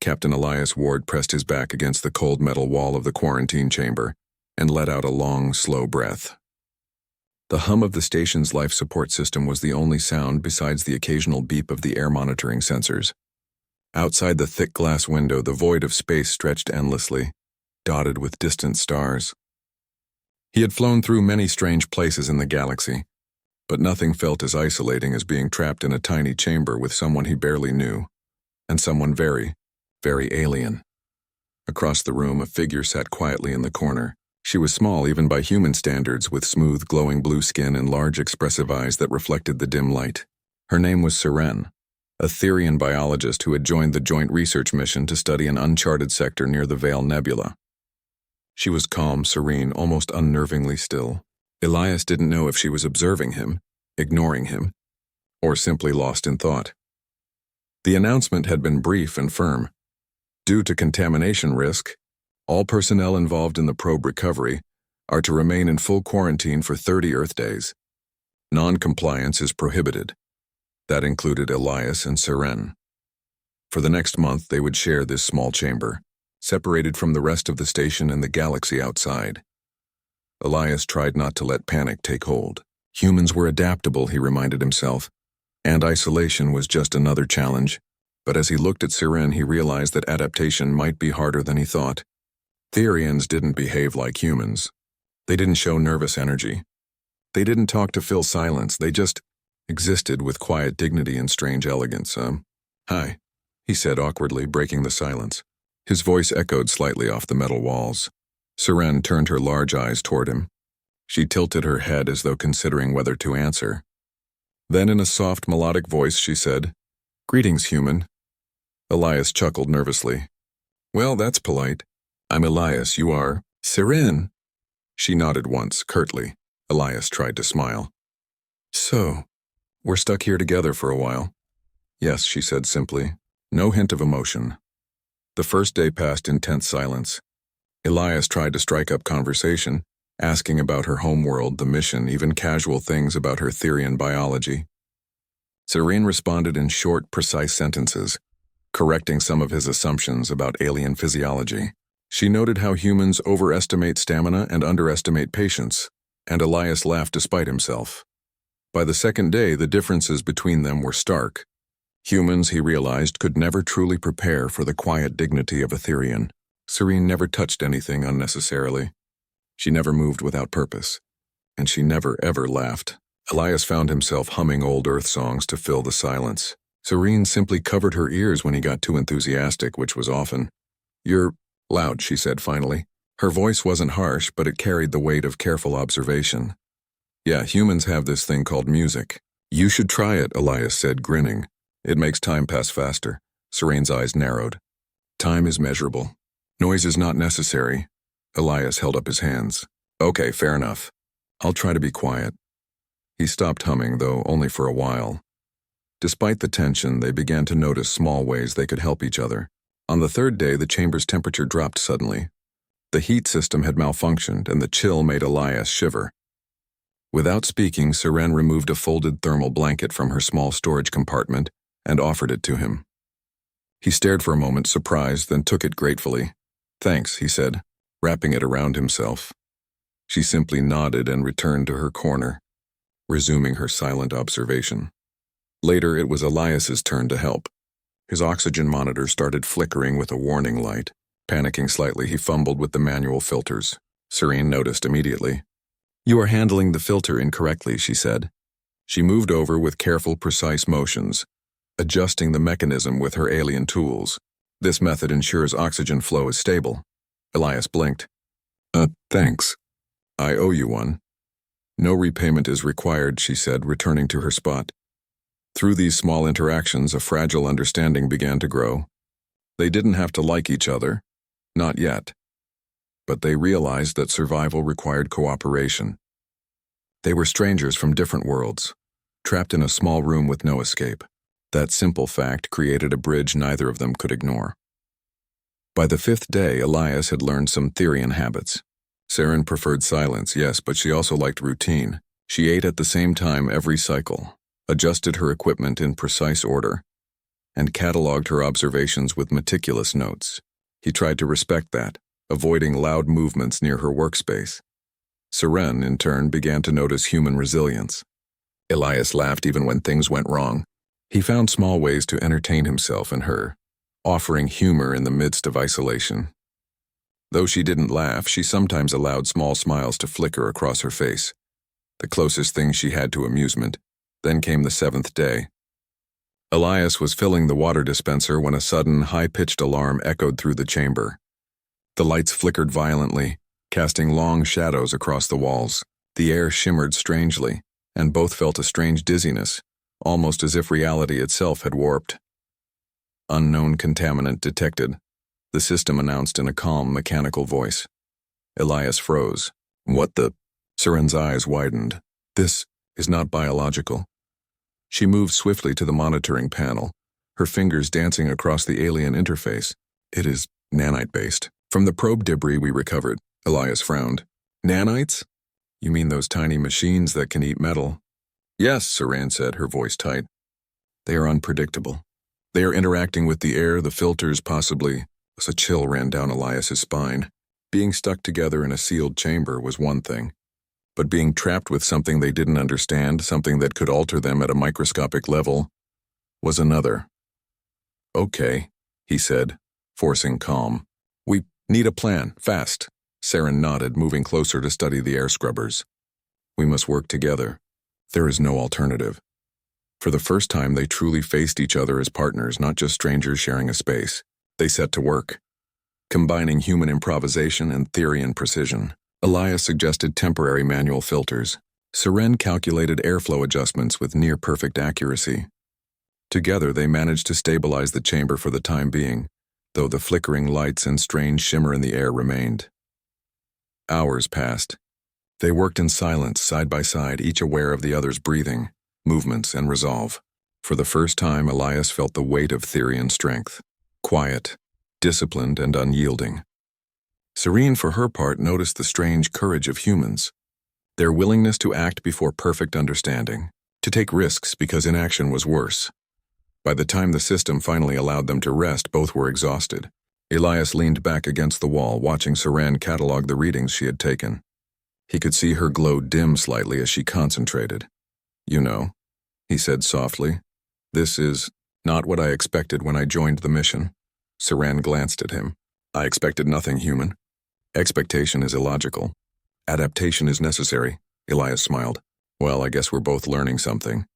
Captain Elias Ward pressed his back against the cold metal wall of the quarantine chamber and let out a long, slow breath. The hum of the station's life support system was the only sound besides the occasional beep of the air monitoring sensors. Outside the thick glass window, the void of space stretched endlessly, dotted with distant stars. He had flown through many strange places in the galaxy, but nothing felt as isolating as being trapped in a tiny chamber with someone he barely knew, and someone very, very alien. Across the room, a figure sat quietly in the corner. She was small even by human standards, with smooth, glowing blue skin and large, expressive eyes that reflected the dim light. Her name was Seren, a Therian biologist who had joined the joint research mission to study an uncharted sector near the Veil Nebula. She was calm, serene, almost unnervingly still. Elias didn't know if she was observing him, ignoring him, or simply lost in thought. The announcement had been brief and firm. Due to contamination risk, all personnel involved in the probe recovery are to remain in full quarantine for 30 Earth days. Non-compliance is prohibited. That included Elias and Seren. For the next month, they would share this small chamber, separated from the rest of the station and the galaxy outside. Elias tried not to let panic take hold. Humans were adaptable, he reminded himself, and isolation was just another challenge. But as he looked at Seren, he realized that adaptation might be harder than he thought. Therians didn't behave like humans. They didn't show nervous energy. They didn't talk to fill silence. They just existed with quiet dignity and strange elegance. Hi, he said awkwardly, breaking the silence. His voice echoed slightly off the metal walls. Seren turned her large eyes toward him. She tilted her head as though considering whether to answer. Then in a soft, melodic voice, she said, "Greetings, human." Elias chuckled nervously. "Well, that's polite. I'm Elias, you are Seren." She nodded once, curtly. Elias tried to smile. "So, we're stuck here together for a while." "Yes," she said simply. No hint of emotion. The first day passed in tense silence. Elias tried to strike up conversation, asking about her homeworld, the mission, even casual things about her Therian biology. Seren responded in short, precise sentences, correcting some of his assumptions about alien physiology. She noted how humans overestimate stamina and underestimate patience, and Elias laughed despite himself. By the second day, the differences between them were stark. Humans, he realized, could never truly prepare for the quiet dignity of a Therian. Seren never touched anything unnecessarily. She never moved without purpose, and she never ever laughed. Elias found himself humming old Earth songs to fill the silence. Seren simply covered her ears when he got too enthusiastic, which was often. "You're loud," she said finally. Her voice wasn't harsh, but it carried the weight of careful observation. "Yeah, humans have this thing called music." "You should try it," Elias said, grinning. "It makes time pass faster." Seren's eyes narrowed. "Time is measurable. Noise is not necessary." Elias held up his hands. "Okay, fair enough. I'll try to be quiet." He stopped humming, though only for a while. Despite the tension, they began to notice small ways they could help each other. On the third day, the chamber's temperature dropped suddenly. The heat system had malfunctioned, and the chill made Elias shiver. Without speaking, Seren removed a folded thermal blanket from her small storage compartment and offered it to him. He stared for a moment, surprised, then took it gratefully. "Thanks," he said, wrapping it around himself. She simply nodded and returned to her corner, resuming her silent observation. Later, it was Elias's turn to help. His oxygen monitor started flickering with a warning light. Panicking slightly, he fumbled with the manual filters. Seren noticed immediately. "You are handling the filter incorrectly," she said. She moved over with careful, precise motions, adjusting the mechanism with her alien tools. This method ensures oxygen flow is stable. Elias blinked. Thanks. I owe you one." "No repayment is required," she said, returning to her spot. Through these small interactions, a fragile understanding began to grow. They didn't have to like each other. Not yet. But they realized that survival required cooperation. They were strangers from different worlds, trapped in a small room with no escape. That simple fact created a bridge neither of them could ignore. By the fifth day, Elias had learned some Therian habits. Seren preferred silence, yes, but she also liked routine. She ate at the same time every cycle, adjusted her equipment in precise order. and catalogued her observations with meticulous notes. He tried to respect that, avoiding loud movements near her workspace. Seren, in turn, began to notice human resilience. Elias laughed even when things went wrong. He found small ways to entertain himself and her, offering humor in the midst of isolation. Though she didn't laugh, she sometimes allowed small smiles to flicker across her face, the closest thing she had to amusement. Then came the 7th day. Elias was filling the water dispenser when a sudden, high-pitched alarm echoed through the chamber. The lights flickered violently, casting long shadows across the walls. The air shimmered strangely, and both felt a strange dizziness, almost as if reality itself had warped. Unknown contaminant detected, the system announced in a calm, mechanical voice. Elias froze. What the? Seren's eyes widened. This is not biological. She moved swiftly to the monitoring panel, her fingers dancing across the alien interface. It is nanite-based. From the probe debris we recovered, Elias frowned. Nanites? You mean those tiny machines that can eat metal? Yes, Seren said, her voice tight. They are unpredictable. They are interacting with the air, the filters, possibly. A chill ran down Elias's spine. Being stuck together in a sealed chamber was one thing, but being trapped with something they didn't understand, something that could alter them at a microscopic level, was another. Okay, he said, forcing calm. We need a plan, fast. Seren nodded, moving closer to study the air scrubbers. We must work together. There is no alternative. For the first time, they truly faced each other as partners, not just strangers sharing a space. They set to work, combining human improvisation and theory and precision. Elias suggested temporary manual filters. Seren calculated airflow adjustments with near-perfect accuracy. Together, they managed to stabilize the chamber for the time being, though the flickering lights and strange shimmer in the air remained. Hours passed. They worked in silence, side by side, each aware of the other's breathing, movements, and resolve. For the first time, Elias felt the weight of theory and strength. Quiet, disciplined, and unyielding. Serene, for her part, noticed the strange courage of humans, their willingness to act before perfect understanding, to take risks because inaction was worse. By the time the system finally allowed them to rest, both were exhausted. Elias leaned back against the wall, watching Seren catalog the readings she had taken. He could see her glow dim slightly as she concentrated. You know, he said softly, this is not what I expected when I joined the mission. Seren glanced at him. I expected nothing human. Expectation is illogical. Adaptation is necessary, Elias smiled. Well, I guess we're both learning something.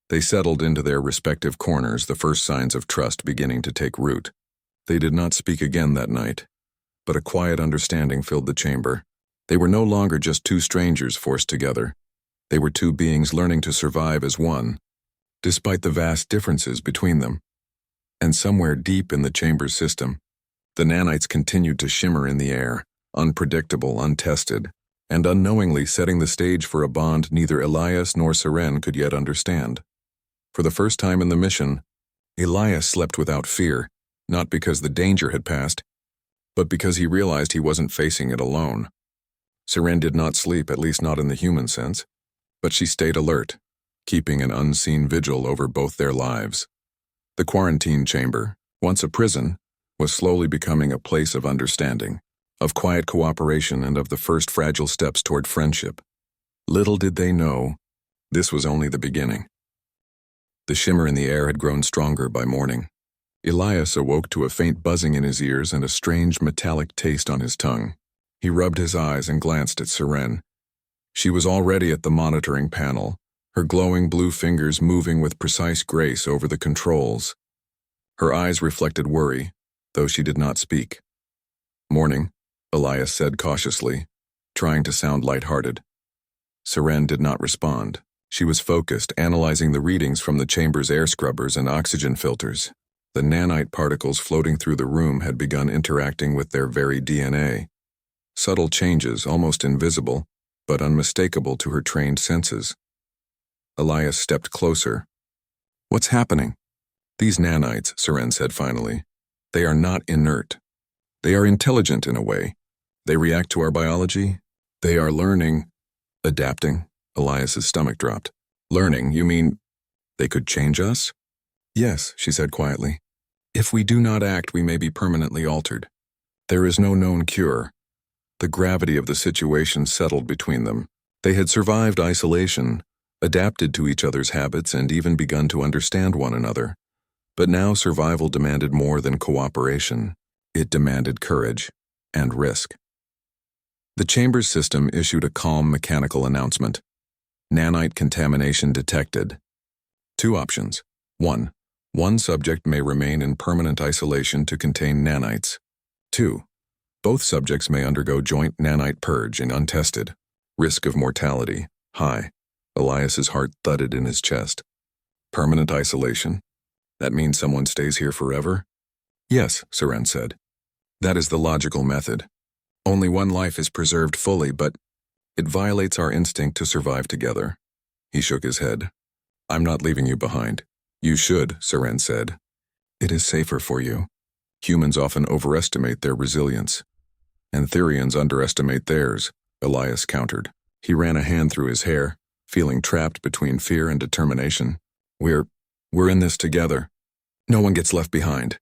They settled into their respective corners, the first signs of trust beginning to take root. They did not speak again that night, but a quiet understanding filled the chamber. They were no longer just two strangers forced together. They were two beings learning to survive as one, despite the vast differences between them. And somewhere deep in the chamber's system, the nanites continued to shimmer in the air, unpredictable, untested, and unknowingly setting the stage for a bond neither Elias nor Seren could yet understand. For the first time in the mission, Elias slept without fear, not because the danger had passed, but because he realized he wasn't facing it alone. Seren did not sleep, at least not in the human sense, but she stayed alert, keeping an unseen vigil over both their lives. The quarantine chamber, once a prison, was slowly becoming a place of understanding, of quiet cooperation, and of the first fragile steps toward friendship. Little did they know, this was only the beginning. The shimmer in the air had grown stronger by morning. Elias awoke to a faint buzzing in his ears and a strange metallic taste on his tongue. He rubbed his eyes and glanced at Seren. She was already at the monitoring panel, her glowing blue fingers moving with precise grace over the controls. Her eyes reflected worry, though she did not speak. Morning, Elias said cautiously, trying to sound lighthearted. Seren did not respond. She was focused, analyzing the readings from the chamber's air scrubbers and oxygen filters. The nanite particles floating through the room had begun interacting with their very DNA. Subtle changes, almost invisible, but unmistakable to her trained senses. Elias stepped closer. What's happening? These nanites, Seren said finally. They are not inert. They are intelligent in a way. They react to our biology. They are learning. Adapting. Elias's stomach dropped. Learning, you mean they could change us? Yes, she said quietly. If we do not act, we may be permanently altered. There is no known cure. The gravity of the situation settled between them. They had survived isolation, adapted to each other's habits, and even begun to understand one another. But now survival demanded more than cooperation. It demanded courage and risk. The chamber's system issued a calm mechanical announcement. Nanite contamination detected. 2 options. 1. One subject may remain in permanent isolation to contain nanites. 2. Both subjects may undergo joint nanite purge and untested. Risk of mortality, high. Elias's heart thudded in his chest. Permanent isolation? That means someone stays here forever? Yes, Seren said. That is the logical method. Only one life is preserved fully, but it violates our instinct to survive together. He shook his head. I'm not leaving you behind. You should, Seren said. It is safer for you. Humans often overestimate their resilience. And Therians underestimate theirs, Elias countered. He ran a hand through his hair, feeling trapped between fear and determination. We're in this together. No one gets left behind.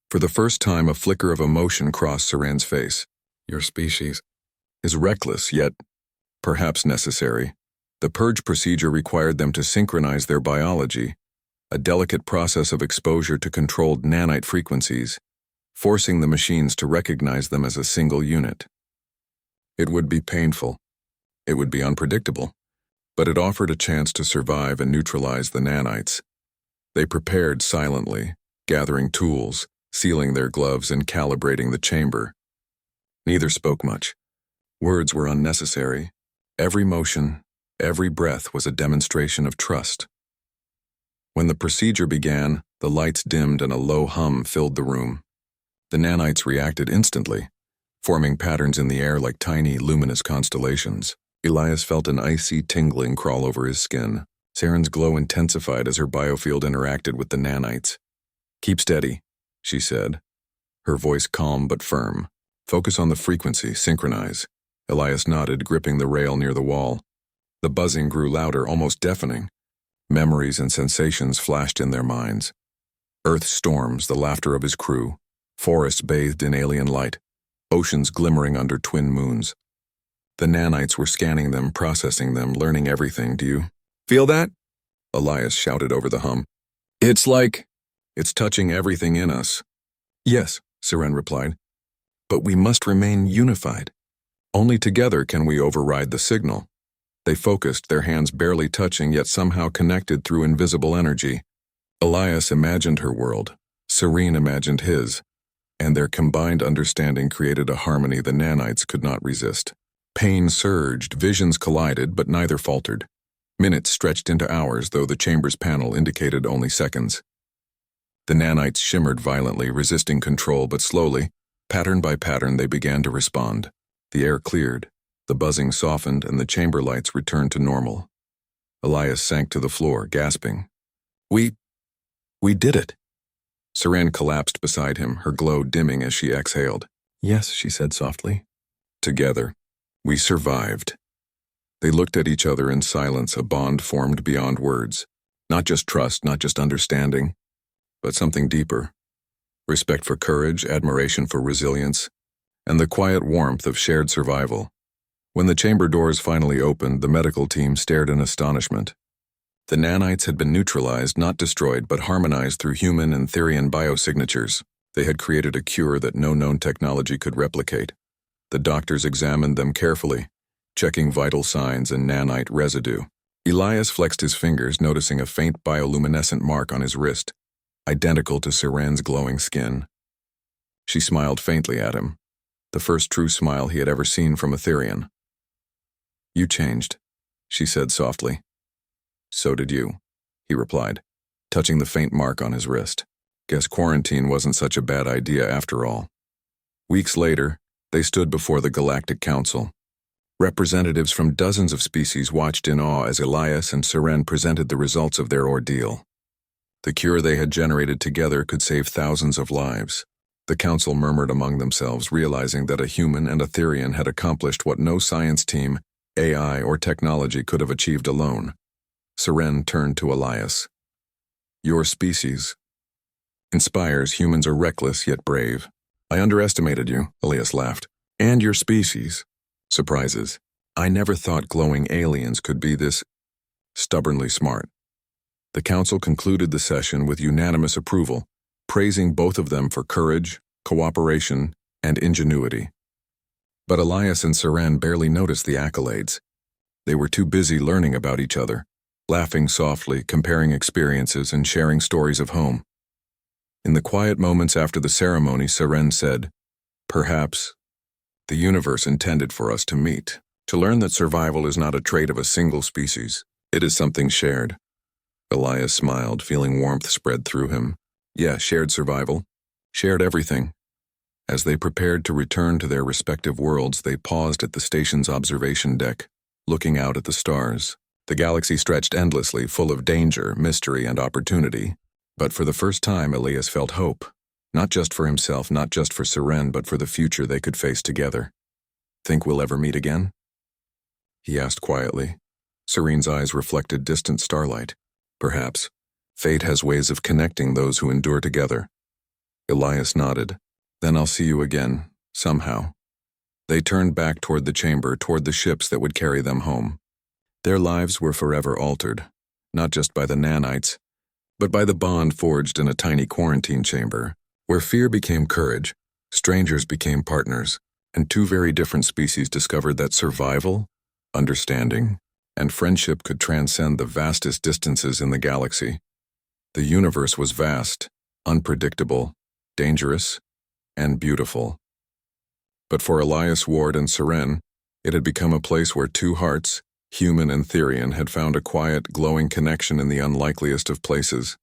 For the first time, a flicker of emotion crossed Seren's face. Your species is reckless, yet perhaps necessary. The purge procedure required them to synchronize their biology, a delicate process of exposure to controlled nanite frequencies, forcing the machines to recognize them as a single unit. It would be painful. It would be unpredictable. But it offered a chance to survive and neutralize the nanites. They prepared silently, gathering tools, sealing their gloves, and calibrating the chamber. Neither spoke much. Words were unnecessary. Every motion, every breath was a demonstration of trust. When the procedure began, the lights dimmed and a low hum filled the room. The nanites reacted instantly, forming patterns in the air like tiny, luminous constellations. Elias felt an icy tingling crawl over his skin. Seren's glow intensified as her biofield interacted with the nanites. Keep steady, she said, her voice calm but firm. Focus on the frequency, synchronize. Elias nodded, gripping the rail near the wall. The buzzing grew louder, almost deafening. Memories and sensations flashed in their minds. Earth storms, the laughter of his crew. Forests bathed in alien light. Oceans glimmering under twin moons. The nanites were scanning them, processing them, learning everything. Do you feel that? Elias shouted over the hum. It's touching everything in us. Yes, Seren replied. But we must remain unified. Only together can we override the signal. They focused, their hands barely touching, yet somehow connected through invisible energy. Elias imagined her world. Seren imagined his. And their combined understanding created a harmony the nanites could not resist. Pain surged, visions collided, but neither faltered. Minutes stretched into hours, though the chamber's panel indicated only seconds. The nanites shimmered violently, resisting control, but slowly, pattern by pattern, they began to respond. The air cleared, the buzzing softened, and the chamber lights returned to normal. Elias sank to the floor, gasping. We did it. Seren collapsed beside him, her glow dimming as she exhaled. Yes, she said softly. Together, we survived. They looked at each other in silence, a bond formed beyond words. Not just trust, not just understanding, but something deeper. Respect for courage, admiration for resilience, and the quiet warmth of shared survival. When the chamber doors finally opened, the medical team stared in astonishment. The nanites had been neutralized, not destroyed, but harmonized through human and Therian biosignatures. They had created a cure that no known technology could replicate. The doctors examined them carefully, checking vital signs and nanite residue. Elias flexed his fingers, noticing a faint bioluminescent mark on his wrist, identical to Seren's glowing skin. She smiled faintly at him, the first true smile he had ever seen from a Therian. You changed, she said softly. So did you, he replied, touching the faint mark on his wrist. Guess quarantine wasn't such a bad idea after all. Weeks later, they stood before the Galactic Council. Representatives from dozens of species watched in awe as Elias and Seren presented the results of their ordeal. The cure they had generated together could save thousands of lives. The council murmured among themselves, realizing that a human and a Therian had accomplished what no science team, AI, or technology could have achieved alone. Seren turned to Elias. Your species. Inspires humans are reckless yet brave. I underestimated you, Elias laughed. And your species. Surprises. I never thought glowing aliens could be this stubbornly smart. The council concluded the session with unanimous approval, praising both of them for courage, cooperation, and ingenuity. But Elias and Seren barely noticed the accolades. They were too busy learning about each other, laughing softly, comparing experiences, and sharing stories of home. In the quiet moments after the ceremony, Seren said, "Perhaps the universe intended for us to meet, to learn that survival is not a trait of a single species. It is something shared." Elias smiled, feeling warmth spread through him. Yeah, shared survival. Shared everything. As they prepared to return to their respective worlds, they paused at the station's observation deck, looking out at the stars. The galaxy stretched endlessly, full of danger, mystery, and opportunity. But for the first time, Elias felt hope. Not just for himself, not just for Seren, but for the future they could face together. "Think we'll ever meet again?" he asked quietly. Serene's eyes reflected distant starlight. "Perhaps. Fate has ways of connecting those who endure together." Elias nodded. "Then I'll see you again, somehow." They turned back toward the chamber, toward the ships that would carry them home. Their lives were forever altered, not just by the nanites, but by the bond forged in a tiny quarantine chamber, where fear became courage, strangers became partners, and two very different species discovered that survival, understanding, and friendship could transcend the vastest distances in the galaxy. The universe was vast, unpredictable, dangerous, and beautiful. But for Elias Ward and Seren, it had become a place where two hearts, human and Therian, had found a quiet, glowing connection in the unlikeliest of places.